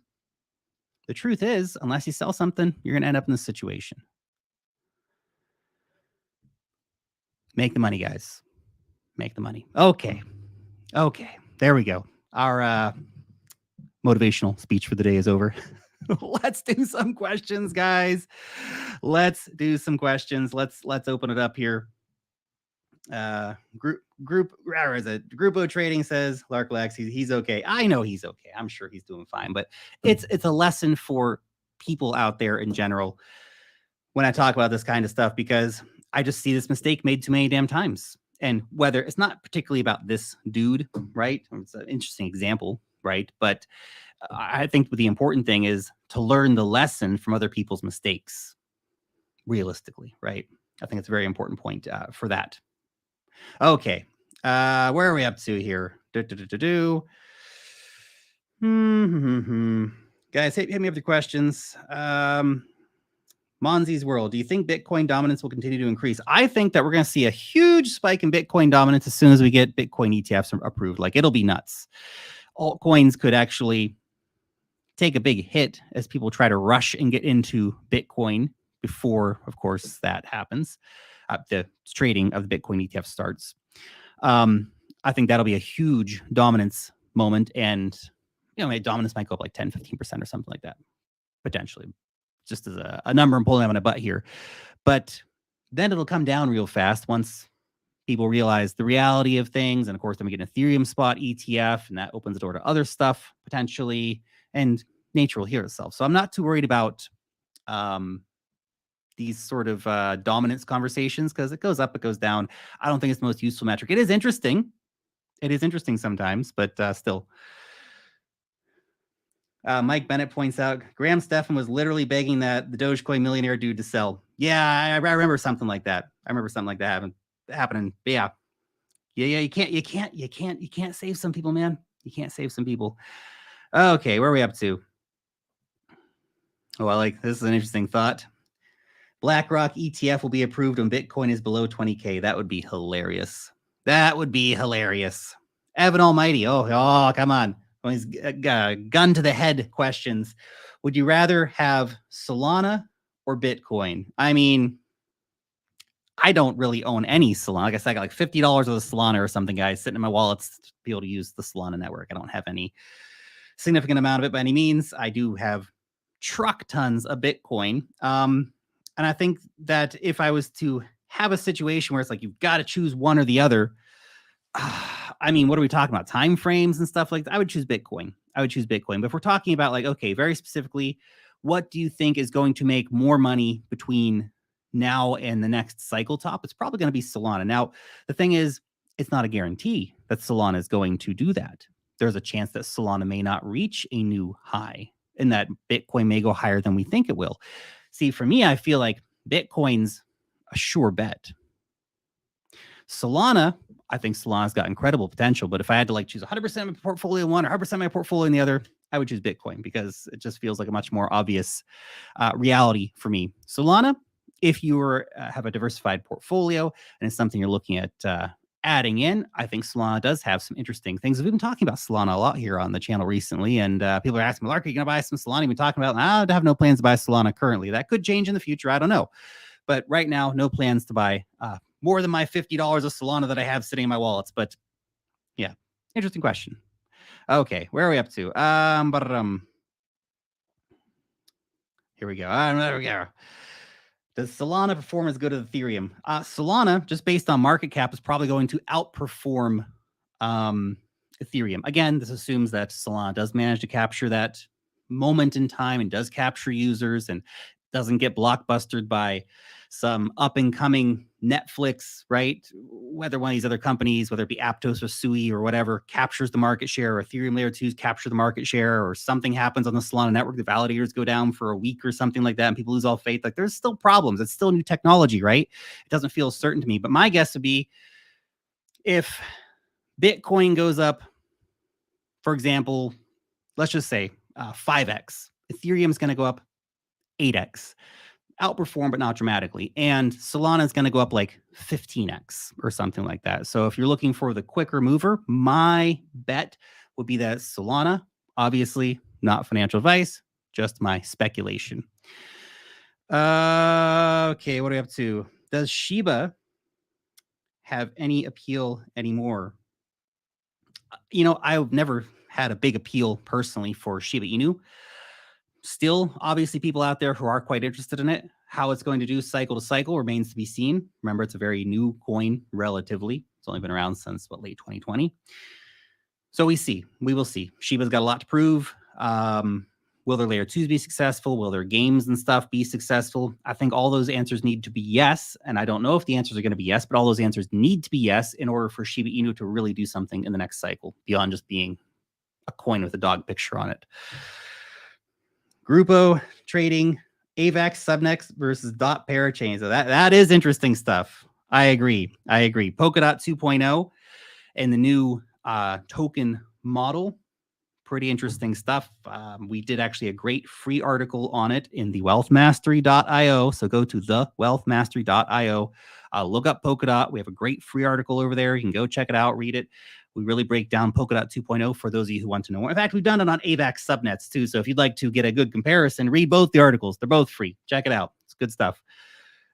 truth is, unless you sell something, you're going to end up in this situation. Make the money, guys. Make the money. Okay. There we go. Our motivational speech for the day is over. Let's do some questions, guys. Let's do some questions. Let's open it up here. Where is it? Grupo Trading says Lark Lex, he's okay. I know he's okay. I'm sure he's doing fine, but it's a lesson for people out there in general when I talk about this kind of stuff, because I just see this mistake made too many damn times. And whether it's not particularly about this dude, right? It's an interesting example, right? But I think the important thing is to learn the lesson from other people's mistakes, realistically, right? I think it's a very important point for that. Okay, where are we up to here? Guys, hit me up with your questions. Monzi's World, do you think Bitcoin dominance will continue to increase? I think that we're going to see a huge spike in Bitcoin dominance as soon as we get Bitcoin ETFs approved. Like, it'll be nuts. Altcoins could actually take a big hit as people try to rush and get into Bitcoin before, of course, that happens. The trading of the Bitcoin ETF starts. I think that'll be a huge dominance moment. And, dominance might go up like 10, 15% or something like that, potentially. Just as a number I'm pulling out of my butt here. But then it'll come down real fast once people realize the reality of things. And of course, then we get an Ethereum spot ETF, and that opens the door to other stuff potentially. And nature will heal itself. So I'm not too worried about these sort of dominance conversations, because it goes up, it goes down. I don't think it's the most useful metric. It is interesting. It is interesting sometimes, but still. Mike Bennett points out Graham Stephan was literally begging the Dogecoin millionaire dude to sell. Yeah, I remember something like that. I remember something like that happening. But yeah. You can't save some people, man. You can't save some people. Okay, where are we up to? Oh, this is an interesting thought. BlackRock ETF will be approved when Bitcoin is below 20K. That would be hilarious. That would be hilarious. Evan Almighty. Oh, come on. These gun to the head questions. Would you rather have Solana or Bitcoin? I mean, I don't really own any Solana. Like I said, I got like $50 of the Solana or something, guys, sitting in my wallets to be able to use the Solana network. I don't have any significant amount of it by any means. I do have truck tons of Bitcoin. And I think that if I was to have a situation where it's like you've got to choose one or the other, I mean, what are we talking about? Time frames and stuff like that? I would choose Bitcoin. But if we're talking about okay, very specifically, what do you think is going to make more money between now and the next cycle top? It's probably going to be Solana. Now, the thing is, it's not a guarantee that Solana is going to do that. There's a chance that Solana may not reach a new high and that Bitcoin may go higher than we think it will. See, for me, I feel like Bitcoin's a sure bet. Solana, I think Solana's got incredible potential, but if I had to choose 100% of my portfolio in one or 100% of my portfolio in the other, I would choose Bitcoin because it just feels like a much more obvious reality for me. Solana, if you have a diversified portfolio and it's something you're looking at adding in, I think Solana does have some interesting things. We've been talking about Solana a lot here on the channel recently, and people are asking me, Lark, are you going to buy some Solana? You've been talking about, I have no plans to buy Solana currently. That could change in the future. I don't know. But right now, no plans to buy more than my $50 of Solana that I have sitting in my wallets. But yeah, interesting question. Okay, where are we up to? Here we go. There we go. Does Solana perform as good as Ethereum? Solana, just based on market cap, is probably going to outperform Ethereum. Again, this assumes that Solana does manage to capture that moment in time and does capture users and doesn't get blockbustered by some up-and-coming Netflix, right? Whether one of these other companies, whether it be Aptos or Sui or whatever, captures the market share, or Ethereum Layer 2s capture the market share, or something happens on the Solana network, the validators go down for a week or something like that, and people lose all faith. There's still problems. It's still new technology, right? It doesn't feel certain to me. But my guess would be if Bitcoin goes up, for example, let's just say 5x, Ethereum's going to go up 8x. Outperform, but not dramatically. And Solana is going to go up 15x or something like that. So if you're looking for the quicker mover, my bet would be that Solana, obviously not financial advice, just my speculation. Okay, what are we up to? Does Shiba have any appeal anymore? I've never had a big appeal personally for Shiba Inu. Still, obviously, people out there who are quite interested in it. How it's going to do cycle to cycle remains to be seen. Remember, it's a very new coin, relatively. It's only been around since, late 2020. So we will see. Shiba's got a lot to prove. Will their layer 2s be successful? Will their games and stuff be successful? I think all those answers need to be yes. And I don't know if the answers are going to be yes, but all those answers need to be yes in order for Shiba Inu to really do something in the next cycle beyond just being a coin with a dog picture on it. Grupo trading AVAX subnets versus dot parachain. So that is interesting stuff. I agree. Polkadot 2.0 and the new token model. Pretty interesting stuff. We did actually a great free article on it in the wealthmastery.io. So go to the wealthmastery.io. Look up Polkadot. We have a great free article over there. You can go check it out, read it. We really break down Polkadot 2.0 for those of you who want to know more. In fact, we've done it on AVAX subnets too. So if you'd like to get a good comparison, read both the articles. They're both free. Check it out. It's good stuff.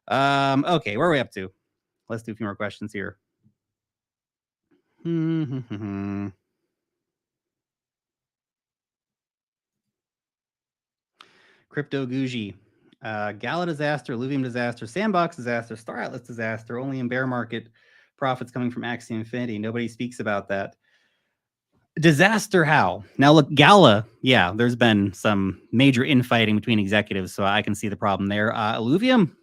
Okay, where are we up to? Let's do a few more questions here. Crypto Guji. Gala disaster, Illuvium disaster, Sandbox disaster, Star Atlas disaster, only in bear market profits coming from Axie Infinity. Nobody speaks about that. Disaster how? Now look, Gala, yeah, there's been some major infighting between executives, so I can see the problem there. Illuvium,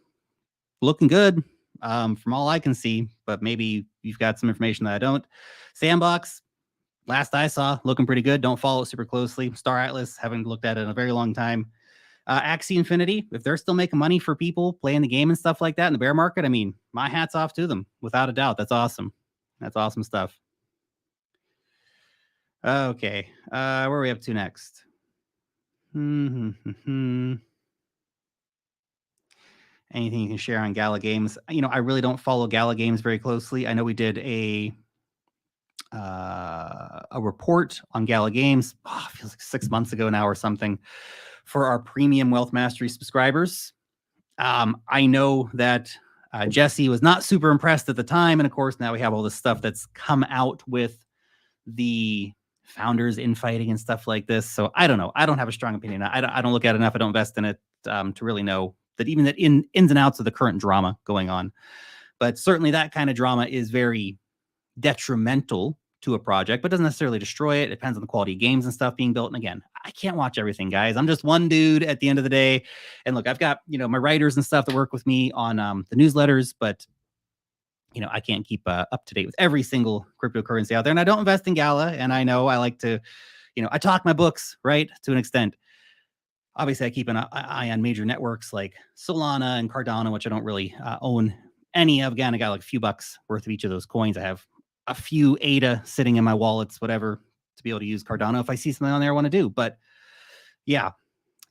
looking good, from all I can see, but maybe you've got some information that I don't. Sandbox, last I saw, looking pretty good. Don't follow it super closely. Star Atlas, haven't looked at it in a very long time. Axie Infinity, if they're still making money for people playing the game and stuff like that in the bear market, I mean, my hat's off to them, without a doubt. That's awesome. That's awesome stuff. Okay, where are we up to next? Anything you can share on Gala Games? You know, I really don't follow Gala Games very closely. I know we did a report on Gala Games. Oh, feels like 6 months ago now or something for our premium Wealth Mastery subscribers. I know that Jesse was not super impressed at the time, and of course now we have all this stuff that's come out with the founders infighting and stuff like this. So I don't know. I don't have a strong opinion. I don't look at it enough. I don't invest in it to really know that even that ins and outs of the current drama going on. But certainly that kind of drama is very detrimental to a project, but doesn't necessarily destroy it. It depends on the quality of games and stuff being built. And again, I can't watch everything, guys. I'm just one dude at the end of the day. And look, I've got, my writers and stuff that work with me on the newsletters, but I can't keep up to date with every single cryptocurrency out there. And I don't invest in Gala. And I know I like to, I talk my books, right, to an extent. Obviously, I keep an eye on major networks like Solana and Cardano, which I don't really own any of. Again, I got like a few bucks worth of each of those coins. I have a few ADA sitting in my wallets, whatever, to be able to use Cardano if I see something on there I want to do. But yeah,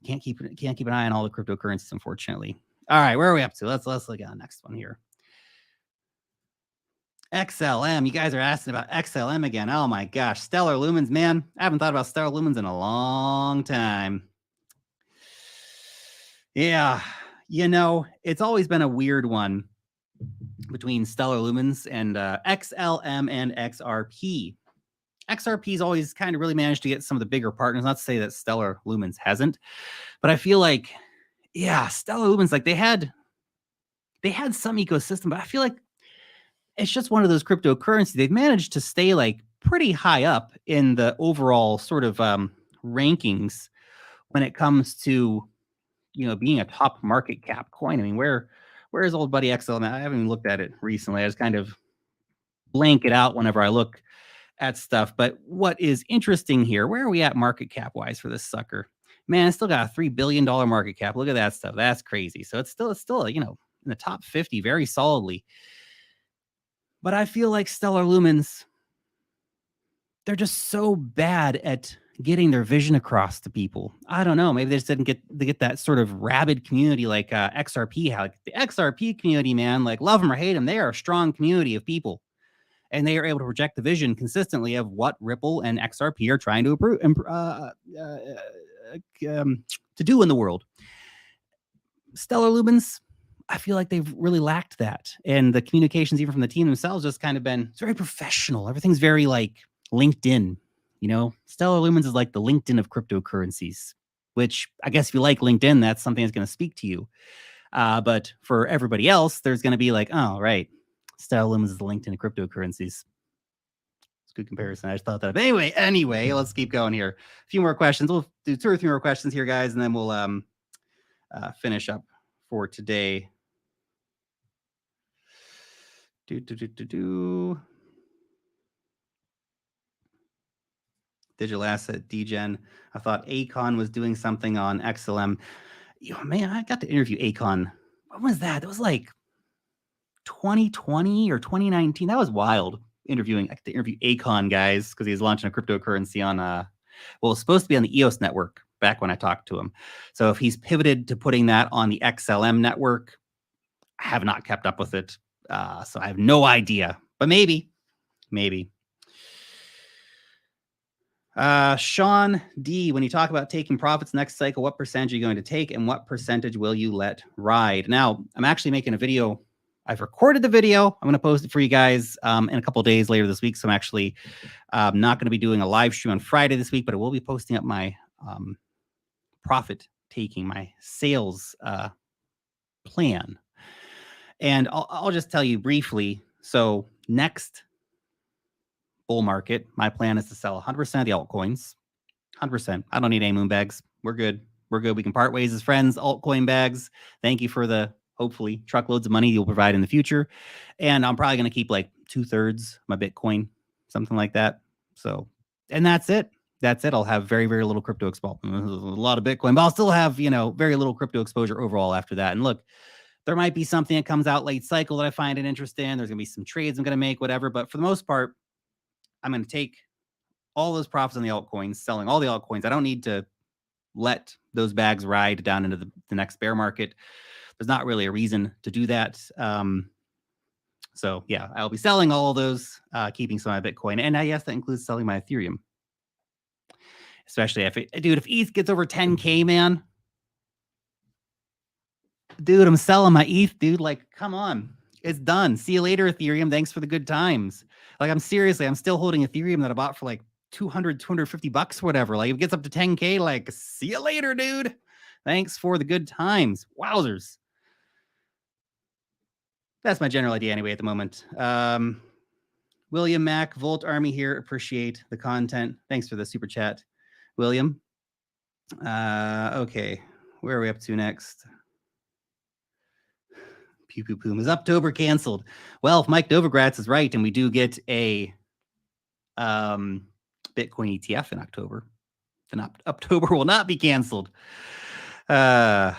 can't keep an eye on all the cryptocurrencies, unfortunately. All right, where are we up to? Let's look at the next one here. XLM. You guys are asking about XLM again. Oh my gosh. Stellar Lumens, man. I haven't thought about Stellar Lumens in a long time. Yeah. It's always been a weird one between Stellar Lumens and XLM and XRP. XRP's always kind of really managed to get some of the bigger partners. Not to say that Stellar Lumens hasn't, but I feel like, yeah, Stellar Lumens, like they had some ecosystem, but I feel like it's just one of those cryptocurrencies. They've managed to stay like pretty high up in the overall sort of rankings when it comes to, being a top market cap coin. I mean, where is old buddy XL? I haven't even looked at it recently. I just kind of blank it out whenever I look at stuff. But what is interesting here, where are we at market cap wise for this sucker? Man, it's still got a $3 billion market cap. Look at that stuff. That's crazy. So it's still, in the top 50 very solidly. But I feel like Stellar Lumens, they're just so bad at getting their vision across to people. I don't know. Maybe they just didn't get that sort of rabid community like XRP. How like the XRP community, man, like love them or hate them, they are a strong community of people, and they are able to project the vision consistently of what Ripple and XRP are trying to to do in the world. Stellar Lumens, I feel like they've really lacked that. And the communications, even from the team themselves, just kind of been, it's very professional. Everything's very like LinkedIn, Stellar Lumens is like the LinkedIn of cryptocurrencies, which I guess if you like LinkedIn, that's something that's going to speak to you. But for everybody else, there's going to be like, oh, right. Stellar Lumens is the LinkedIn of cryptocurrencies. It's a good comparison. I just thought that. But anyway, let's keep going here. A few more questions. We'll do 2 or 3 more questions here, guys, and then we'll finish up for today. Digital asset degen. I thought Acon was doing something on XLM. Man, I got to interview Acon. What was that? It was like 2020 or 2019. That was wild. I got to interview Acon, guys, because he's launching a cryptocurrency on it was supposed to be on the EOS network back when I talked to him. So if he's pivoted to putting that on the XLM network, I have not kept up with it. So I have no idea, but maybe. Sean D, when you talk about taking profits next cycle, what percentage are you going to take and what percentage will you let ride? Now, I'm actually making a video. I've recorded the video. I'm going to post it for you guys in a couple of days later this week. So I'm actually not going to be doing a live stream on Friday this week, but I will be posting up my profit taking, my sales plan. And I'll just tell you briefly. So next bull market, my plan is to sell 100% of the altcoins. 100%. I don't need any moon bags. We're good. We're good. We can part ways as friends. Altcoin bags. Thank you for the, hopefully, truckloads of money you'll provide in the future. And I'm probably going to keep like 2/3 my Bitcoin, something like that. So, and that's it. That's it. I'll have very, very little crypto exposure. A lot of Bitcoin, but I'll still have, very little crypto exposure overall after that. And look, there might be something that comes out late cycle that I find an interest in. There's going to be some trades I'm going to make, whatever. But for the most part, I'm going to take all those profits on the altcoins, selling all the altcoins. I don't need to let those bags ride down into the next bear market. There's not really a reason to do that. So yeah, I'll be selling all of those, keeping some of my Bitcoin. And yes, that includes selling my Ethereum. Especially if ETH gets over 10K, man. Dude, I'm selling my ETH, dude. Like, come on. It's done. See you later, Ethereum. Thanks for the good times. Like, I'm still holding Ethereum that I bought for like $250 or whatever. Like, if it gets up to 10K, like, see you later, dude. Thanks for the good times. Wowzers. That's my general idea anyway at the moment. William Mack, Volt Army here. Appreciate the content. Thanks for the super chat, William. Okay. Where are we up to next? Pew Pew Poom. Is October canceled? Well, if Mike Novogratz is right and we do get a Bitcoin ETF in October, then October will not be canceled. Okay,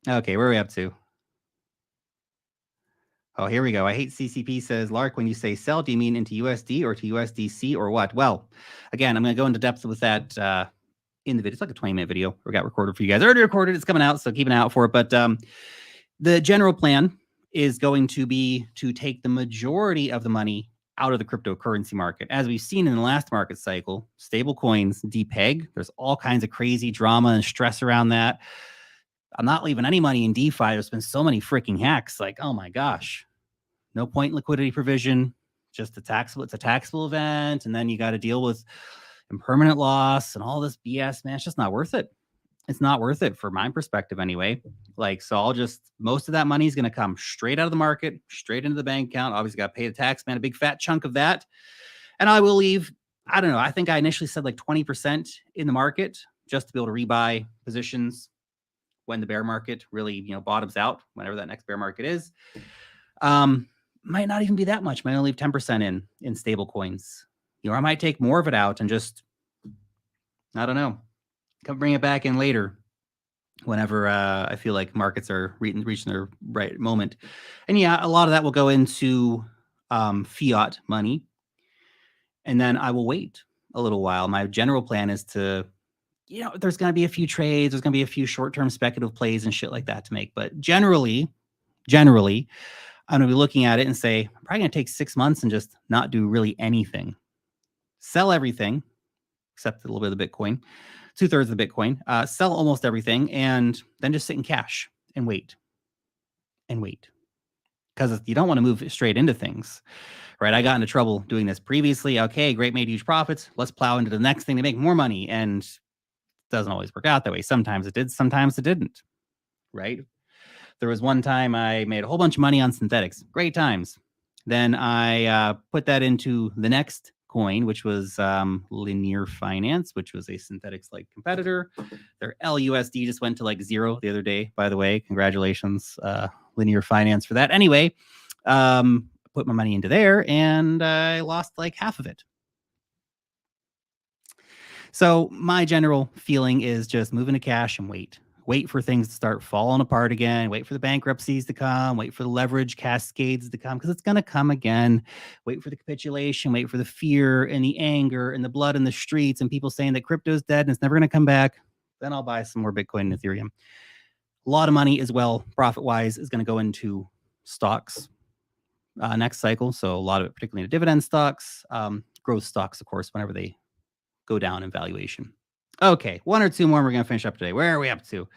where are we up to? Oh, here we go. I hate CCP says, Lark, when you say sell, do you mean into USD or to USDC or what? Well, again, I'm going to go into depth with that in the video. It's like a 20-minute video we got recorded for you guys. Already recorded. It's coming out, so keep an eye out for it. But the general plan is going to be to take the majority of the money out of the cryptocurrency market. As we've seen in the last market cycle, stable coins depeg. There's all kinds of crazy drama and stress around that. I'm not leaving any money in DeFi. There's been so many freaking hacks. Like, oh my gosh. No point in liquidity provision, just it's a taxable event. And then you got to deal with impermanent loss and all this BS, man. It's just not worth it. It's not worth it from my perspective anyway. Like, so most of that money is going to come straight out of the market, straight into the bank account. Obviously got to pay the tax man, a big fat chunk of that. And I will leave, I don't know. I think I initially said like 20% in the market just to be able to rebuy positions when the bear market really, bottoms out, whenever that next bear market is. Might not even be that much. Might only leave 10% in stable coins. I might take more of it out and just, I don't know, come bring it back in later whenever I feel like markets are reaching their right moment. And yeah, a lot of that will go into fiat money. And then I will wait a little while. My general plan is to, there's going to be a few trades. There's going to be a few short-term speculative plays and shit like that to make. But generally, I'm going to be looking at it and say, I'm probably going to take 6 months and just not do really anything. Sell everything, except a little bit of the Bitcoin, 2/3 of the Bitcoin, sell almost everything, and then just sit in cash and wait. Because you don't want to move straight into things, right? I got into trouble doing this previously. Okay, great, made huge profits. Let's plow into the next thing to make more money. And it doesn't always work out that way. Sometimes it did, sometimes it didn't, right? There was one time I made a whole bunch of money on synthetics. Great times. Then I put that into the next coin, which was Linear Finance, which was a synthetics-like competitor. Their LUSD just went to like 0 the other day, by the way. Congratulations, Linear Finance, for that. Anyway, put my money into there, and I lost like half of it. So my general feeling is just move into cash and wait. Wait for things to start falling apart again. Wait for the bankruptcies to come. Wait for the leverage cascades to come, because it's going to come again. Wait for the capitulation. Wait for the fear and the anger and the blood in the streets and people saying that crypto's dead and it's never going to come back. Then I'll buy some more Bitcoin and Ethereum. A lot of money as well, profit-wise, is going to go into stocks next cycle. So a lot of it, particularly into dividend stocks, growth stocks, of course, whenever they go down in valuation. Okay, 1 or 2 more, and we're going to finish up today. Where are we up to?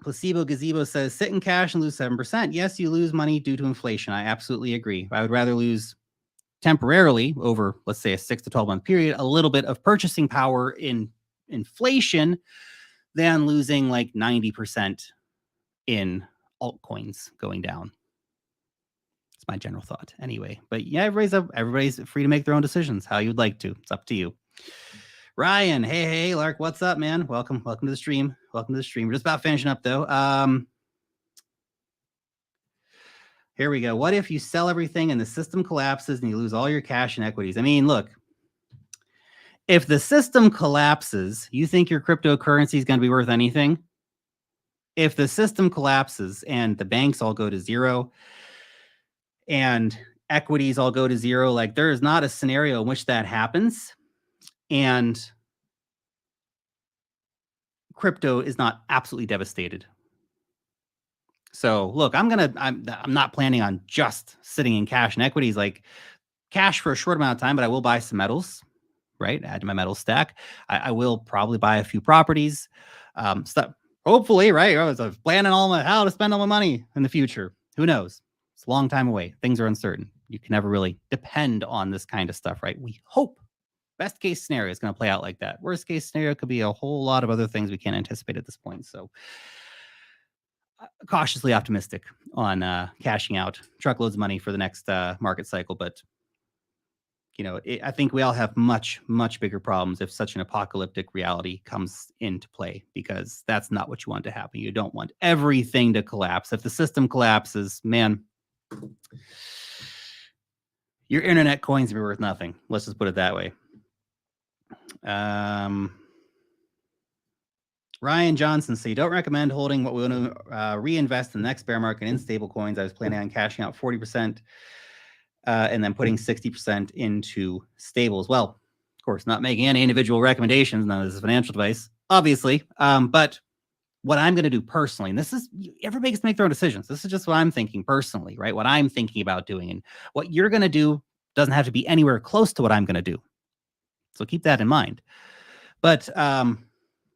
Placebo Gazebo says, sit in cash and lose 7%. Yes, you lose money due to inflation. I absolutely agree. I would rather lose temporarily over, let's say, a 6 to 12 month period, a little bit of purchasing power in inflation than losing like 90% in altcoins going down. It's my general thought anyway. But yeah, everybody's free to make their own decisions how you'd like to. It's up to you. Ryan, hey, Lark, what's up, man? Welcome to the stream. Welcome to the stream. We're just about finishing up though. Here we go. What if you sell everything and the system collapses and you lose all your cash and equities? I mean, look, if the system collapses, you think your cryptocurrency is going to be worth anything? If the system collapses and the banks all go to zero and equities all go to zero, like there is not a scenario in which that happens. And crypto is not absolutely devastated. So look, I'm not planning on just sitting in cash and equities, like cash for a short amount of time, but I will buy some metals, right? Add to my metal stack. I will probably buy a few properties, stuff. Hopefully, right? I was planning how to spend all my money in the future. Who knows? It's a long time away. Things are uncertain. You can never really depend on this kind of stuff, right? We hope best case scenario is going to play out like that. Worst case scenario could be a whole lot of other things we can't anticipate at this point. So cautiously optimistic on cashing out truckloads of money for the next market cycle. But, I think we all have much, much bigger problems if such an apocalyptic reality comes into play, because that's not what you want to happen. You don't want everything to collapse. If the system collapses, man, your internet coins will be worth nothing. Let's just put it that way. Ryan Johnson, so you don't recommend holding what we want to reinvest in the next bear market in stable coins. I was planning on cashing out 40% and then putting 60% into stables. Well, of course, not making any individual recommendations. None of this is financial advice, obviously. But what I'm going to do personally, and this is, everybody gets to make their own decisions. This is just what I'm thinking personally, right? What I'm thinking about doing, and what you're going to do doesn't have to be anywhere close to what I'm going to do. So keep that in mind. But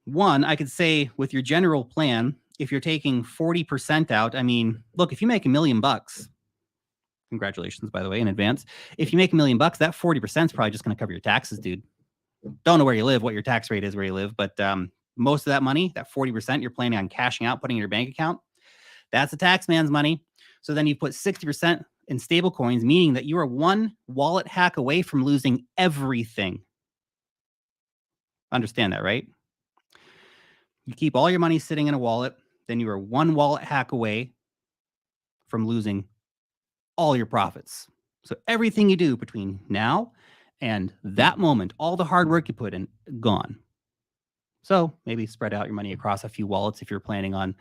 one, I could say with your general plan, if you're taking 40% out, I mean, look, if you make $1 million, congratulations, by the way, in advance. If you make $1 million, that 40% is probably just going to cover your taxes, dude. Don't know where you live, what your tax rate is where you live, but most of that money, that 40% you're planning on cashing out, putting in your bank account, that's the tax man's money. So then you put 60% in stable coins, meaning that you are one wallet hack away from losing everything. Understand that, right? You keep all your money sitting in a wallet, then you are one wallet hack away from losing all your profits. So everything you do between now and that moment, all the hard work you put in, gone. So maybe spread out your money across a few wallets if you're planning on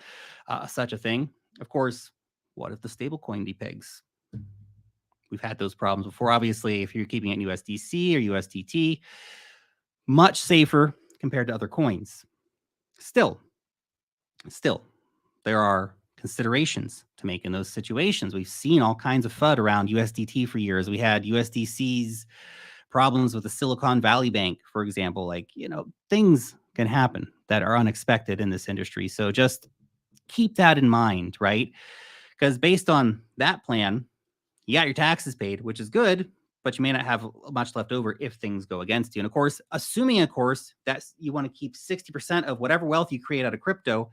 such a thing. Of course, what if the stablecoin depegs? We've had those problems before. Obviously, if you're keeping it in USDC or USDT, much safer compared to other coins. Still, there are considerations to make in those situations. We've seen all kinds of FUD around USDT for years. We had USDC's problems with the Silicon Valley Bank, for example. Like, things can happen that are unexpected in this industry. So just keep that in mind, right? Because based on that plan, you got your taxes paid, which is good, but you may not have much left over if things go against you. And of course, assuming, that you want to keep 60% of whatever wealth you create out of crypto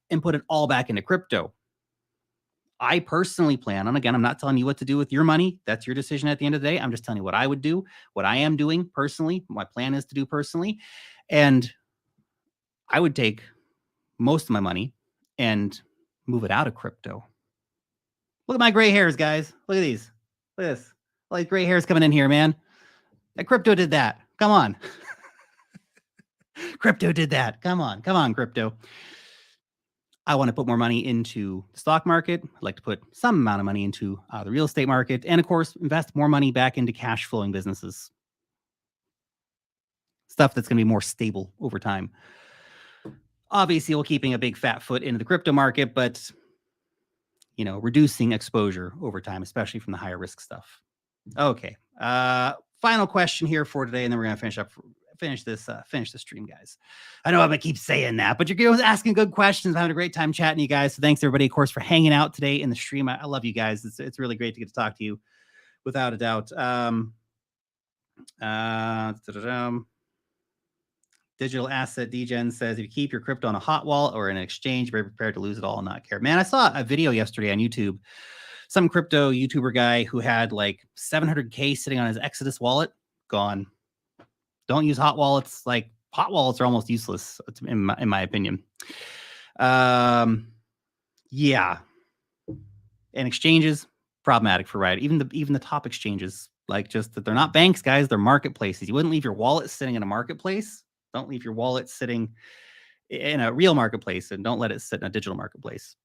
and put it all back into crypto. I personally plan on, again, I'm not telling you what to do with your money. That's your decision at the end of the day. I'm just telling you what I would do, what I am doing personally, my plan is to do personally. And I would take most of my money and move it out of crypto. Look at my gray hairs, guys. Look at these. Look at this. All these gray hairs coming in here, man. That crypto did that. Come on. Crypto did that. Come on, crypto. I want to put more money into the stock market. I'd like to put some amount of money into the real estate market. And of course, invest more money back into cash flowing businesses. Stuff that's going to be more stable over time. Obviously, we're keeping a big fat foot into the crypto market, but reducing exposure over time, especially from the higher risk stuff. Okay. Final question here for today, and then we're going to finish the stream, guys. I know I'm gonna keep saying that, but you're asking good questions. I'm having a great time chatting to you guys. So thanks everybody, of course, for hanging out today in the stream. I love you guys. It's really great to get to talk to you, without a doubt. Digital Asset Degen says, if you keep your crypto on a hot wallet or in an exchange, be prepared to lose it all and not care. Man, I saw a video yesterday on YouTube. some crypto YouTuber guy who had like 700K sitting on his Exodus wallet, gone. Don't use hot wallets. Like hot wallets are almost useless in my opinion. Yeah. And exchanges, problematic for Riot. Even the top exchanges, like just that they're not banks, guys. They're marketplaces. You wouldn't leave your wallet sitting in a marketplace. Don't leave your wallet sitting in a real marketplace, and don't let it sit in a digital marketplace.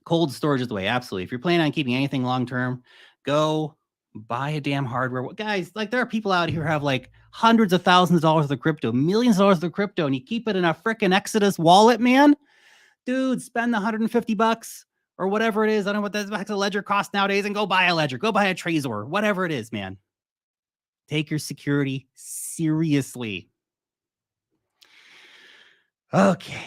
Cold storage is the way. Absolutely. If you're planning on keeping anything long term, go buy a damn hardware. Guys, like there are people out here who have like hundreds of thousands of dollars of crypto, millions of dollars of crypto, and you keep it in a freaking Exodus wallet, man. Dude, spend the $150 or whatever it is. I don't know what that ledger costs nowadays, and go buy a ledger, go buy a Trezor, whatever it is, man. Take your security seriously. Okay.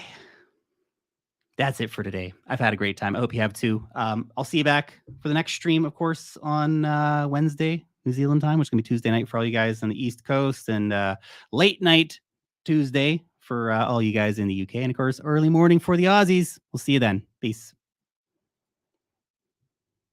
That's it for today. I've had a great time. I hope you have too. I'll see you back for the next stream, of course, on Wednesday, New Zealand time, which is going to be Tuesday night for all you guys on the East Coast, and late night Tuesday for all you guys in the UK, and of course, early morning for the Aussies. We'll see you then. Peace.